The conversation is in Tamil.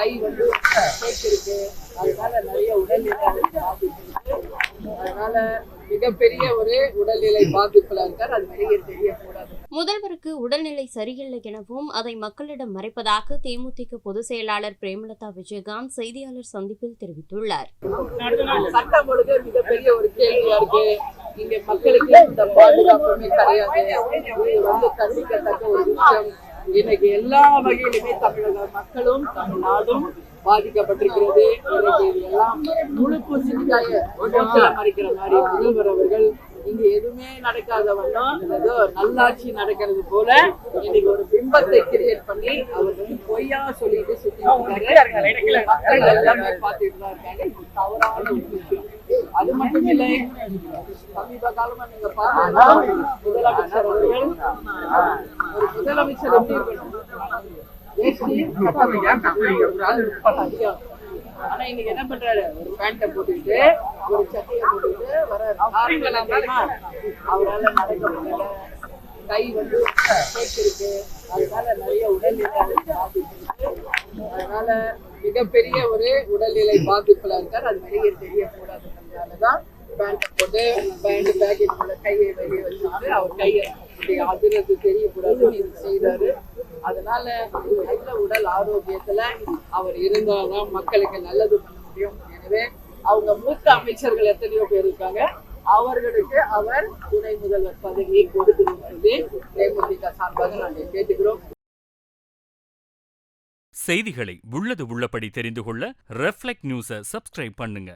கை வந்து இருக்கு. அதனால நிறைய உடல்நிலை பாதிப்பு இருக்கு. அதனால மிகப்பெரிய ஒரு உடல்நிலை பாதிப்புல இருக்கார். அது வெளியே தெரியக்கூடாது. முதல்வருக்கு உடல்நிலை சரியில்லை எனவும் அதை மக்களிடம் மறைப்பதாக தேமுதிக பொதுச் செயலாளர் பிரேமலதா விஜயகாந்த் செய்தியாளர் சந்திப்பில் தெரிவித்துள்ளார். சட்டம் ஒழுங்கு மிகப்பெரிய ஒரு கேள்வியா இருக்கு. இங்க மக்களுக்கு இந்த பாதுகாப்புமே கிடையாது. இது வந்து கண்டிக்கத்தக்க ஒரு விஷயம். இன்னைக்கு எல்லா வகையிலுமே தமிழக மக்களும் தமிழ்நாடும் பாதிக்கப்பட்டிருக்கிறது. இன்னைக்கு இது எல்லாம் முழு பூசணிக்காய மறைக்கிற மாதிரி முதல்வர் அவர்கள் இங்க எதுவுமே நடக்காத வண்ணம் ஏதோ நல்லாட்சி நடக்கிறது போல இன்னைக்கு ஒரு பிம்பத்தை கிரியேட் பண்ணி அவர் வந்து பொய்யா சொல்லிட்டு சுத்திட்டு இருக்காரு. மக்கள் எல்லாமே பார்த்துட்டு தான் இருக்காங்க. இது தவறான ஒரு விஷயம். அது மட்டும் இல்லை, சமீப காலமா நீங்க பாத்தீங்கன்னா முதலமைச்சர் அவர்கள் ஒரு முதலமைச்சர் எப்படி இருக்கணும், ஆனா இன்னைக்கு என்ன பண்றாரு, ஒரு பேண்ட போட்டுக்கிட்டு ஒரு சட்டையை போட்டுக்கிட்டு வர அவரால் நடக்க முடியல. கை வந்து இருக்கு. அதனால நிறைய உடல்நிலை பாதிப்பு இருக்கு. அதனால மிகப்பெரிய ஒரு உடல்நிலை பாதிப்புல இருக்கார். அது வெளியே தெரியக்கூடாதுன்றதுனாலதான் பேண்ட போட்டு பேண்ட் பேக்கெட் கையை வெளியே வச்சுட்டு அவர் கையை அதிர்றது தெரியக்கூடாதுன்னு இது செய்யறாரு. அதனால நல்ல உடல் ஆரோக்கியத்துல அவர் இருந்தால்தான் மக்களுக்கு நல்லது பண்ண முடியும். எனவே அவங்க மூத்த அமைச்சர்கள் எத்தனையோ பேர் இருக்காங்க, அவர்களுக்கு அவர் துணை முதல்வர் பதவியை கொடுக்கணும் சொல்லி தேமுதிக சார்பாக நாங்கள் கேட்டுக்கிறோம். செய்திகளை உள்ளது உள்ளபடி தெரிந்து கொள்ள ரெஃப்ளெக்ட் நியூஸை சப்ஸ்கிரைப் பண்ணுங்க.